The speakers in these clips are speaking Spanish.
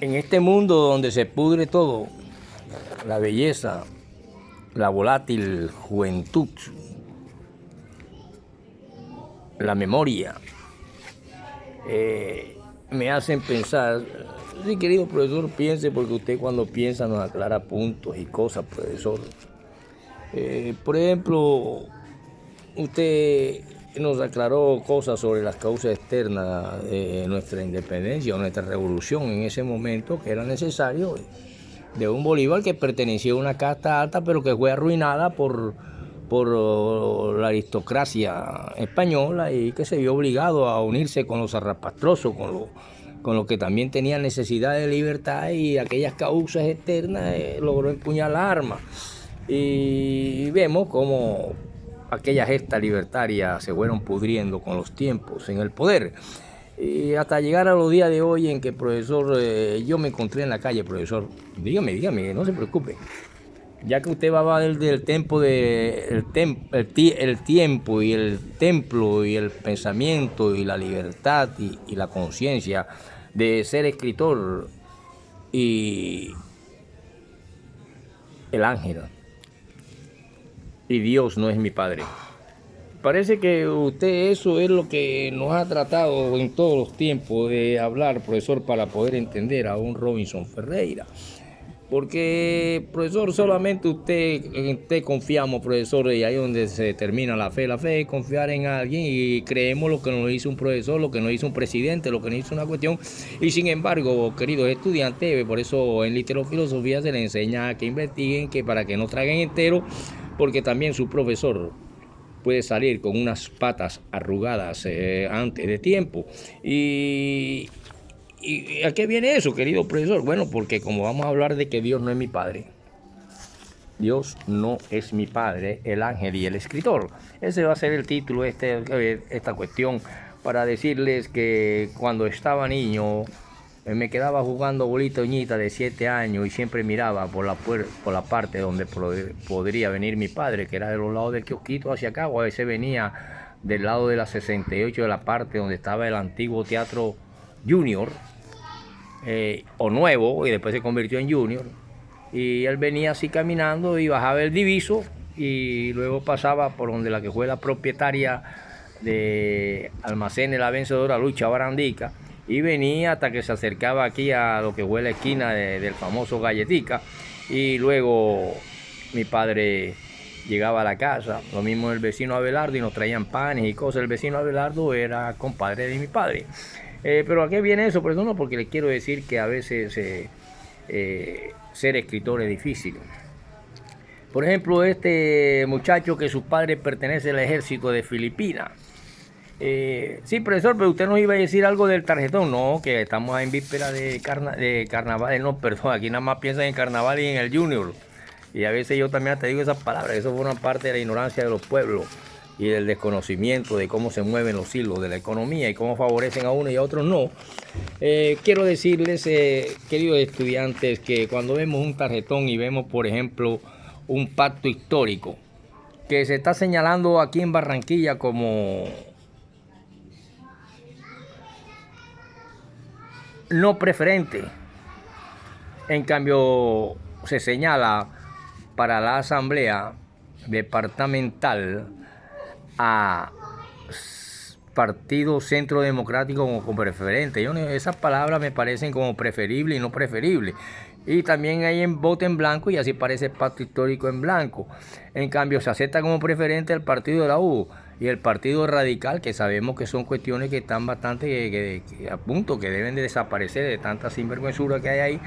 En este mundo donde se pudre todo, la belleza, la volátil juventud, la memoria, me hacen pensar. Sí, querido profesor, piense, porque usted cuando piensa nos aclara puntos y cosas, profesor. Por ejemplo, usted nos aclaró cosas sobre las causas externas de nuestra independencia o nuestra revolución en ese momento, que era necesario, de un Bolívar que pertenecía a una casta alta, pero que fue arruinada por la aristocracia española y que se vio obligado a unirse con los zarrapastrosos, con los que también tenían necesidad de libertad, y aquellas causas externas logró empuñar la arma. Y vemos cómo aquellas gestas libertarias se fueron pudriendo con los tiempos en el poder. Y hasta llegar a los días de hoy en que, profesor, yo me encontré en la calle, profesor. Dígame, no se preocupe. Ya que usted va del tiempo el tiempo y el templo y el pensamiento y la libertad y la conciencia de ser escritor y el ángel. Y Dios no es mi padre. Parece que usted eso es lo que nos ha tratado en todos los tiempos de hablar, profesor, para poder entender a un Robinson Ferreira. Porque, profesor, solamente en usted confiamos, profesor, y ahí es donde se termina la fe. La fe es confiar en alguien y creemos lo que nos hizo un profesor, lo que nos hizo un presidente, lo que nos hizo una cuestión. Y sin embargo, queridos estudiantes, por eso en literofilosofía se les enseña que investiguen, que para que no traguen entero, porque también su profesor puede salir con unas patas arrugadas antes de tiempo. ¿Y a qué viene eso, querido profesor? Bueno, porque como vamos a hablar de que Dios no es mi padre, Dios no es mi padre, el ángel y el escritor. Ese va a ser el título de esta cuestión, para decirles que cuando estaba niño me quedaba jugando bolita uñita de 7 años y siempre miraba por la parte donde podría venir mi padre, que era de los lados del kiosquito hacia acá, o a veces venía del lado de la 68, de la parte donde estaba el antiguo Teatro Junior, o nuevo, y después se convirtió en Junior. Y él venía así caminando y bajaba el Diviso y luego pasaba por donde la que fue la propietaria de Almacenes La Vencedora, Lucha Barandica, y venía hasta que se acercaba aquí a lo que fue la esquina del famoso Galletica, y luego mi padre llegaba a la casa, lo mismo el vecino Abelardo, y nos traían panes y cosas. El vecino Abelardo era compadre de mi padre. Pero ¿a qué viene eso? Pues no, porque les quiero decir que a veces ser escritor es difícil. Por ejemplo, este muchacho que su padre pertenece al ejército de Filipinas. Sí, profesor, pero usted nos iba a decir algo del tarjetón. No, que estamos en víspera de carnaval. No, perdón, aquí nada más piensan en carnaval y en el Junior. Y a veces yo también te digo esas palabras. Eso forma parte de la ignorancia de los pueblos y del desconocimiento de cómo se mueven los hilos de la economía y cómo favorecen a uno y a otros no. Quiero decirles, queridos estudiantes, que cuando vemos un tarjetón y vemos, por ejemplo, un pacto histórico que se está señalando aquí en Barranquilla como no preferente, en cambio se señala para la asamblea departamental a Partido Centro Democrático como preferente. Esas palabras me parecen como preferible y no preferible. Y también hay en voto en blanco, y así parece pacto histórico en blanco. En cambio se acepta como preferente el partido de la U y el partido radical, que sabemos que son cuestiones que están bastante a punto, que deben de desaparecer de tanta sinvergüenzura que hay ahí.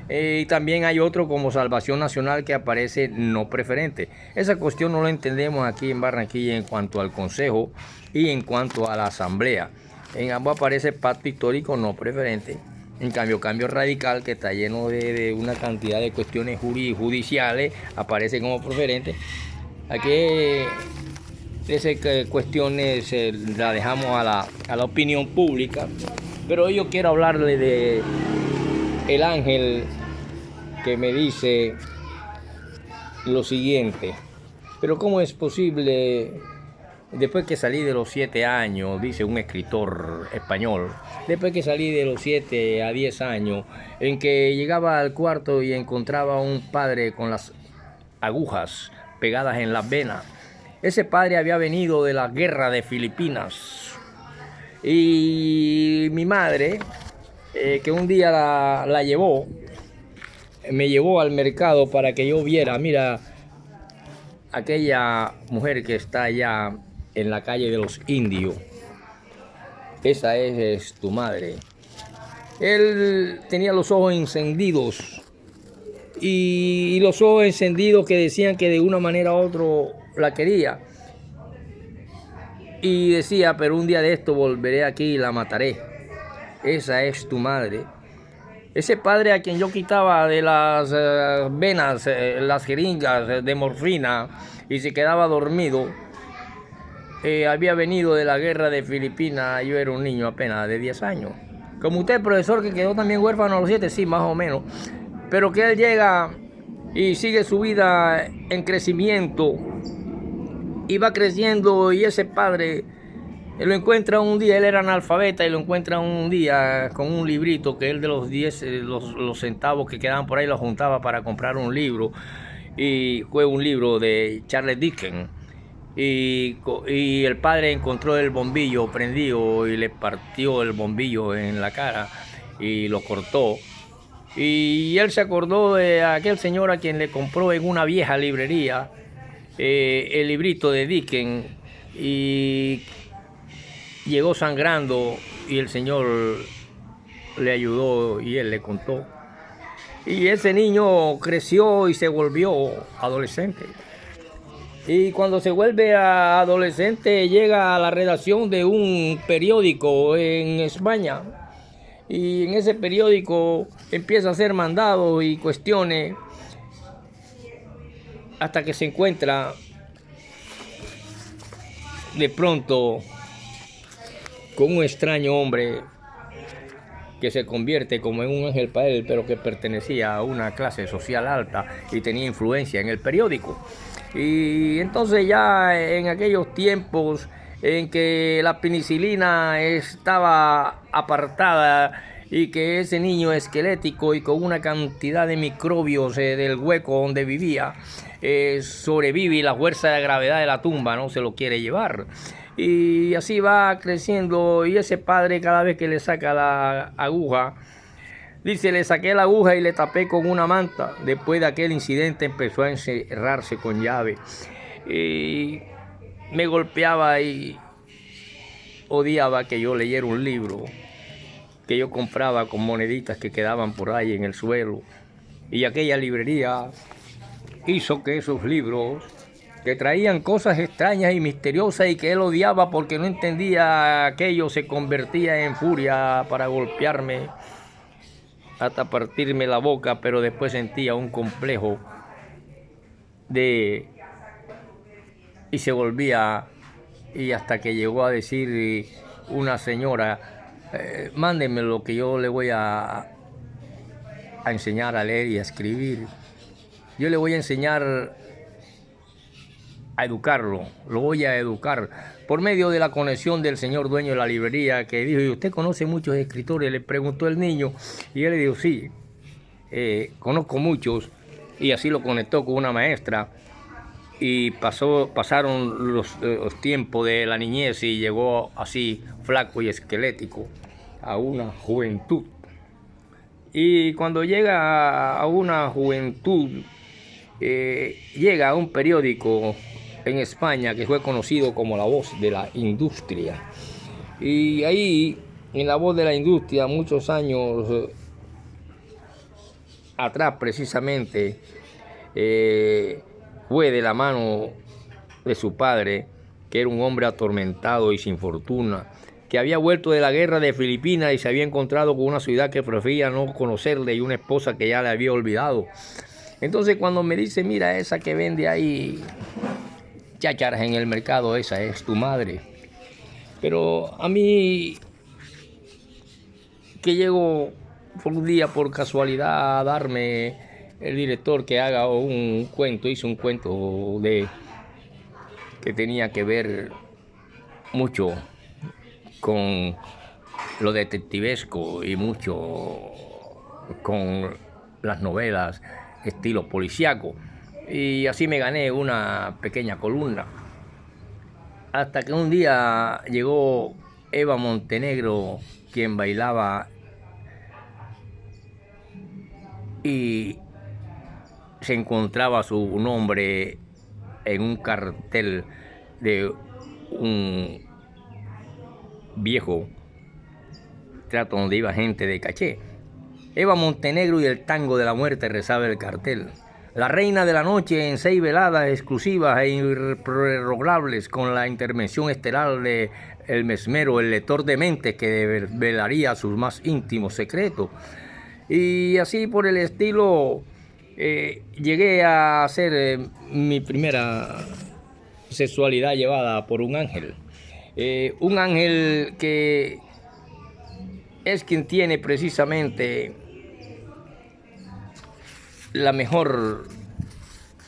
Y también hay otro como Salvación Nacional que aparece no preferente. Esa cuestión no la entendemos aquí en Barranquilla en cuanto al Consejo y en cuanto a la Asamblea. En ambos aparece pacto histórico no preferente. En cambio, Cambio Radical, que está lleno de una cantidad de cuestiones judiciales, aparece como preferente. Aquí esas cuestiones las dejamos a la opinión pública. Pero yo quiero hablarle de el ángel que me dice lo siguiente: pero ¿cómo es posible después que salí de los 7 años, dice un escritor español, después que salí de los 7 a 10 años, en que llegaba al cuarto y encontraba a un padre con las agujas pegadas en las venas. Ese padre había venido de la guerra de Filipinas. Y mi madre, que un día la llevó, me llevó al mercado para que yo viera, mira, aquella mujer que está allá en la calle de los indios, esa es tu madre. Él tenía los ojos encendidos y los ojos encendidos que decían que de una manera u otra la quería. Y decía, pero un día de esto volveré aquí y la mataré. Esa es tu madre. Ese padre a quien yo quitaba de las venas, las jeringas de morfina y se quedaba dormido, había venido de la guerra de Filipinas. Yo era un niño apenas de 10 años. Como usted, profesor, que quedó también huérfano a los 7, sí, más o menos. Pero que él llega y sigue su vida en crecimiento y va creciendo, y ese padre lo encuentra un día, él era analfabeta y lo encuentra un día con un librito que él de los 10, los centavos que quedaban por ahí los juntaba para comprar un libro, y fue un libro de Charles Dickens. Y el padre encontró el bombillo prendido y le partió el bombillo en la cara y lo cortó. Y él se acordó de aquel señor a quien le compró en una vieja librería el librito de Dickens, y llegó sangrando y el señor le ayudó y él le contó. Y ese niño creció y se volvió adolescente. Y cuando se vuelve adolescente llega a la redacción de un periódico en España. Y en ese periódico empieza a hacer mandados y cuestiones hasta que se encuentra de pronto con un extraño hombre que se convierte como en un ángel para él, pero que pertenecía a una clase social alta y tenía influencia en el periódico. Y entonces ya en aquellos tiempos en que la penicilina estaba apartada y que ese niño esquelético y con una cantidad de microbios del hueco donde vivía sobrevive, y la fuerza de gravedad de la tumba no se lo quiere llevar. Y así va creciendo, y ese padre cada vez que le saca la aguja, dice, le saqué la aguja y le tapé con una manta. Después de aquel incidente empezó a encerrarse con llave. Y me golpeaba y odiaba que yo leyera un libro que yo compraba con moneditas que quedaban por ahí en el suelo. Y aquella librería hizo que esos libros que traían cosas extrañas y misteriosas y que él odiaba porque no entendía aquello, se convertía en furia para golpearme hasta partirme la boca, pero después sentía un complejo y se volvía, y hasta que llegó a decir una señora, mándenme lo que yo le voy a enseñar a leer y a escribir. Yo le voy a enseñar a educarlo, lo voy a educar por medio de la conexión del señor dueño de la librería, que dijo, ¿y usted conoce muchos escritores? Le preguntó el niño, y él le dijo, sí, conozco muchos, y así lo conectó con una maestra, y pasaron los tiempos de la niñez y llegó así flaco y esquelético a una juventud. Y cuando llega a una juventud, llega a un periódico en España que fue conocido como La Voz de la Industria. Y ahí, en La Voz de la Industria, muchos años atrás precisamente, fue de la mano de su padre, que era un hombre atormentado y sin fortuna, que había vuelto de la guerra de Filipinas y se había encontrado con una ciudad que prefería no conocerle y una esposa que ya le había olvidado. Entonces cuando me dice, mira, esa que vende ahí chácharas en el mercado, esa es tu madre. Pero a mí, que llego por un día por casualidad a darme el director que haga un cuento, hizo un cuento que tenía que ver mucho con lo detectivesco y mucho con las novelas estilo policíaco. Y así me gané una pequeña columna. Hasta que un día llegó Eva Montenegro, quien bailaba y se encontraba su nombre en un cartel de un viejo teatro donde iba gente de caché. Eva Montenegro y el tango de la muerte, rezaba el cartel. La reina de la noche en 6 veladas exclusivas e irreprobables, con la intervención estelar de el mesmero, el lector de mentes que develaría sus más íntimos secretos. Y así por el estilo llegué a hacer mi primera sexualidad llevada por un ángel. Un ángel que es quien tiene precisamente la mejor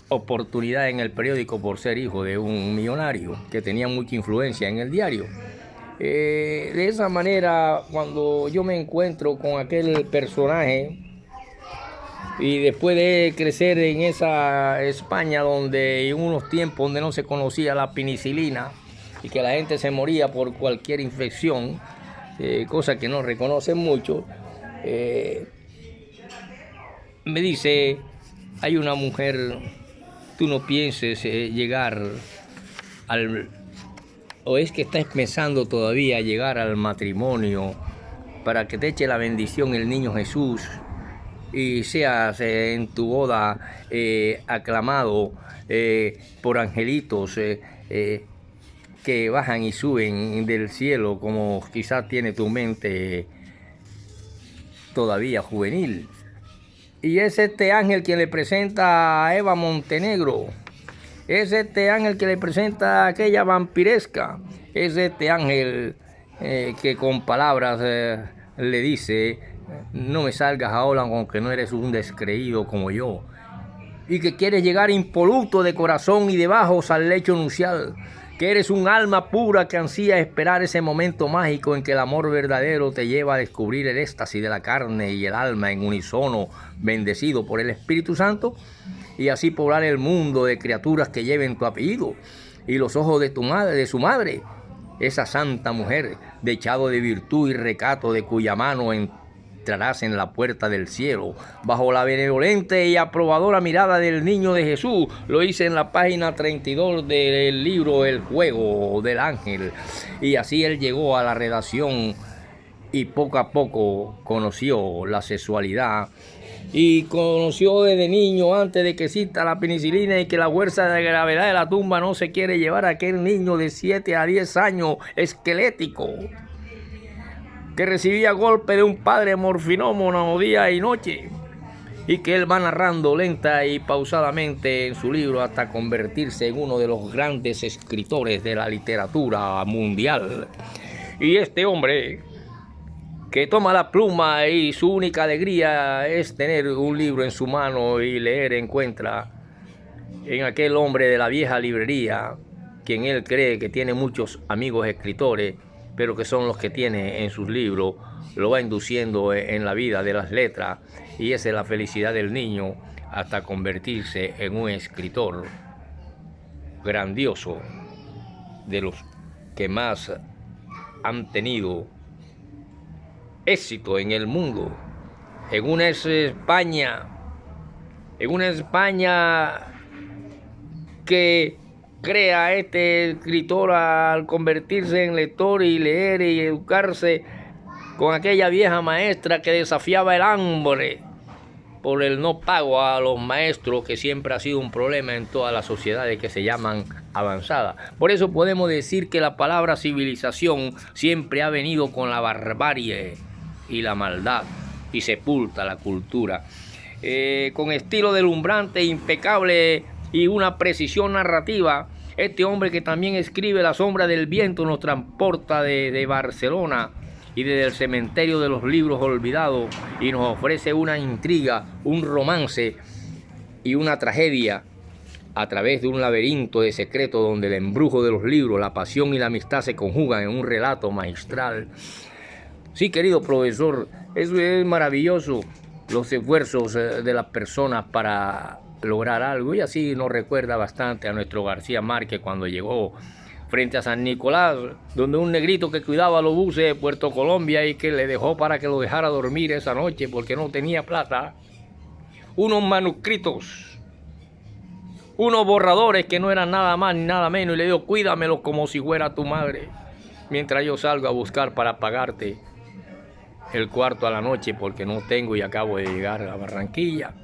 oportunidad en el periódico por ser hijo de un millonario que tenía mucha influencia en el diario. De esa manera, cuando yo me encuentro con aquel personaje y después de crecer en esa España donde en unos tiempos donde no se conocía la penicilina y que la gente se moría por cualquier infección, cosa que no reconocen mucho, me dice: hay una mujer, tú no pienses llegar al... o es que estás pensando todavía llegar al matrimonio para que te eche la bendición el niño Jesús y seas en tu boda aclamado por angelitos que bajan y suben del cielo, como quizás tiene tu mente todavía juvenil. Y es este ángel quien le presenta a Eva Montenegro. Es este ángel que le presenta a aquella vampiresca. Es este ángel que con palabras le dice: no me salgas ahora aunque no eres un descreído como yo. Y que quieres llegar impoluto de corazón y de bajos al lecho nupcial. Que eres un alma pura que ansía esperar ese momento mágico en que el amor verdadero te lleva a descubrir el éxtasis de la carne y el alma en unisono, bendecido por el Espíritu Santo, y así poblar el mundo de criaturas que lleven tu apellido y los ojos de tu madre, de su madre, esa santa mujer, dechado de virtud y recato, de cuya mano entrarás en la puerta del cielo, bajo la benevolente y aprobadora mirada del niño de Jesús. Lo hice en la página 32 del libro El juego del ángel. Y así él llegó a la redacción y poco a poco conoció la sexualidad. Y conoció desde niño, antes de que exista la penicilina y que la fuerza de gravedad de la tumba no se quiere llevar a aquel niño de 7 a 10 años esquelético, que recibía golpe de un padre morfinómano día y noche, y que él va narrando lenta y pausadamente en su libro hasta convertirse en uno de los grandes escritores de la literatura mundial. Y este hombre, que toma la pluma y su única alegría es tener un libro en su mano y leer, encuentra en aquel hombre de la vieja librería, quien él cree que tiene muchos amigos escritores, pero que son los que tiene en sus libros, lo va induciendo en la vida de las letras, y esa es la felicidad del niño hasta convertirse en un escritor grandioso, de los que más han tenido éxito en el mundo, en una España que crea este escritor al convertirse en lector y leer y educarse con aquella vieja maestra que desafiaba el hambre por el no pago a los maestros, que siempre ha sido un problema en todas las sociedades que se llaman avanzadas. Por eso podemos decir que la palabra civilización siempre ha venido con la barbarie y la maldad, y sepulta la cultura. Con estilo deslumbrante, impecable y una precisión narrativa, este hombre que también escribe La sombra del viento nos transporta de Barcelona y desde el cementerio de los libros olvidados y nos ofrece una intriga, un romance y una tragedia a través de un laberinto de secretos donde el embrujo de los libros, la pasión y la amistad se conjugan en un relato magistral. Sí, querido profesor, eso es maravilloso, los esfuerzos de las personas para lograr algo, y así nos recuerda bastante a nuestro García Márquez cuando llegó frente a San Nicolás, donde un negrito que cuidaba los buses de Puerto Colombia y que le dejó para que lo dejara dormir esa noche porque no tenía plata, unos manuscritos, unos borradores que no eran nada más ni nada menos, y le dijo: cuídamelos como si fuera tu madre, mientras yo salgo a buscar para pagarte el cuarto a la noche porque no tengo y acabo de llegar a Barranquilla.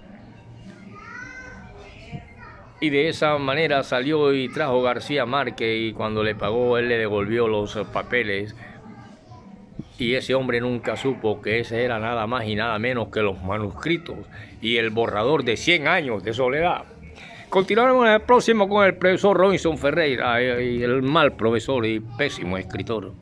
Y de esa manera salió y trajo García Márquez, y cuando le pagó él le devolvió los papeles, y ese hombre nunca supo que ese era nada más y nada menos que los manuscritos y el borrador de 100 años de soledad. Continuaremos en el próximo con el profesor Robinson Ferreira, y el mal profesor y pésimo escritor.